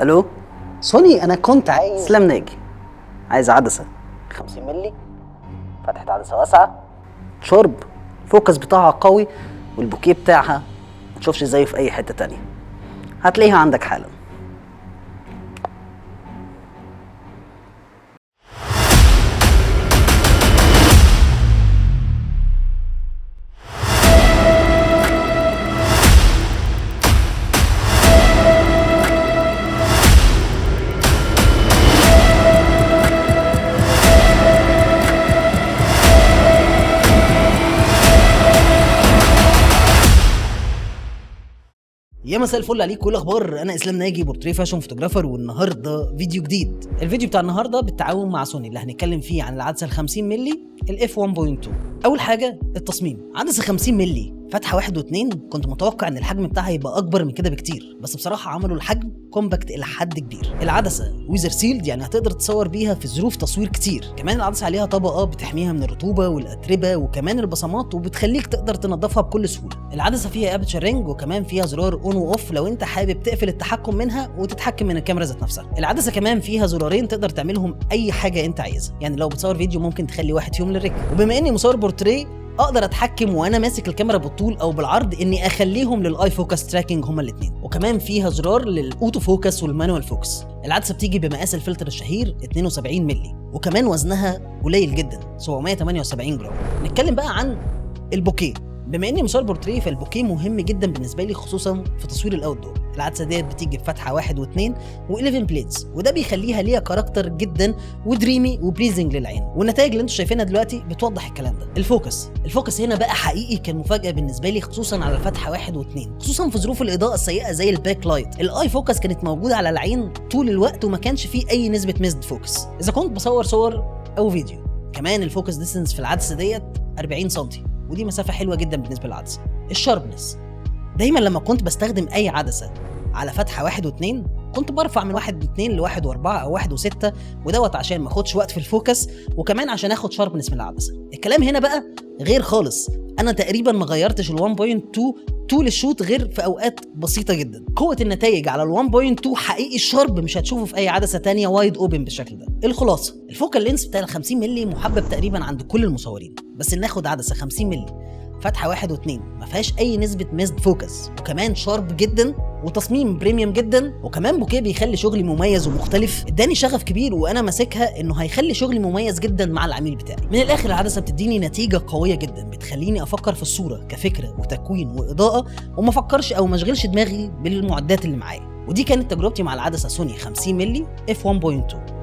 الو سوني، انا كنت عايز اسلام ناجي، عايز عدسه 50 مللي، فتحه عدسه واسعه، شرب، الفوكس بتاعها قوي، والبوكيه بتاعها ما تشوفش زيه في اي حته تانية. هتلاقيها عندك حالا. يا مساء الفل عليكم، ايه الاخبار؟ انا اسلام ناجي، بورتريه فاشن فوتوغرافر، والنهارده فيديو جديد. الفيديو بتاع النهارده بالتعاون مع سوني اللي هنتكلم فيه عن العدسه ال 50 مللي الاف 1.2. اول حاجه التصميم. عدسه 50 مللي فتحه 1 و2، كنت متوقع ان الحجم بتاعها يبقى اكبر من كده بكتير، بس بصراحه عملوا الحجم كومباكت الى حد كبير. العدسه ويزر سيلد، يعني هتقدر تصور بيها في ظروف تصوير كتير. كمان العدسه عليها طبقه بتحميها من الرطوبه والاتربه وكمان البصمات، وبتخليك تقدر تنظفها بكل سهوله. العدسه فيها ابتشر رينج، وكمان فيها زرار اون واوف لو انت حابب تقفل التحكم منها وتتحكم من الكاميرا ذات نفسها. العدسه كمان فيها زرارين تقدر تعملهم اي حاجه انت عايزها، يعني لو بتصور فيديو ممكن تخلي واحد فيهم للرجل. وبما اني مصور بورتريه اقدر اتحكم وانا ماسك الكاميرا بالطول او بالعرض اني اخليهم للاي فوكس تراكنج هما الاثنين. وكمان فيها زرار للاوتو فوكس والمانوال فوكس. العدسه بتيجي بمقاس الفلتر الشهير 72 مللي، وكمان وزنها قليل جدا 778 جرام. نتكلم بقى عن البوكيه. بما اني مصور بورتريه فالبوكيه مهم جدا بالنسبه لي، خصوصا في تصوير الاوت دور. العدسه ديت بتيجي بفتحه 1 و2 و11 بليدز، وده بيخليها ليها كاركتر جدا ودريمي وبليزنج للعين، والنتائج اللي انتم شايفينها دلوقتي بتوضح الكلام ده. الفوكس هنا بقى حقيقي كان مفاجاه بالنسبه لي، خصوصا على الفتحه 1 و2، خصوصا في ظروف الاضاءه السيئه زي الباك لايت. الاي فوكس كانت موجوده على العين طول الوقت وما كانش فيه اي نسبه ميزد فوكس اذا كنت بصور صور او فيديو. كمان الفوكس ديستنس في العدسه ديت 40 سم، ودي مسافه حلوه جدا بالنسبه للعدسه. الشاربنس، دايما لما كنت بستخدم اي عدسه على فتحه 1 و2 كنت برفع من 1 و2 ل 1 و4 او 1 و6، ودوت عشان ما اخدش وقت في الفوكس، وكمان عشان اخد شاربنس من العدسه. الكلام هنا بقى غير خالص، انا تقريبا ما غيرتش ال 1.2 طول الشوت غير في اوقات بسيطه جدا. قوه النتائج على ال 1.2 حقيقي الشارب مش هتشوفه في اي عدسه تانية وايد اوبن بالشكل ده. الخلاصه، الفوكال لينس بتاع ال 50 مللي محبب تقريبا عند كل المصورين، بس ان ناخد عدسه 50 مللي فتحه 1 و2 ما فيهاش اي نسبه ميزد فوكس، وكمان شارب جدا وتصميم بريميوم جدا، وكمان بوكيه بيخلي شغلي مميز ومختلف، اداني شغف كبير وانا ماسكها انه هيخلي شغلي مميز جدا مع العميل بتاعي. من الاخر العدسه بتديني نتيجه قويه جدا، بتخليني افكر في الصوره كفكره وتكوين واضاءه، وما افكرش او ما اشغلش دماغي بالمعدات اللي معايا. ودي كانت تجربتي مع العدسه سوني 50 مللي اف 1.2.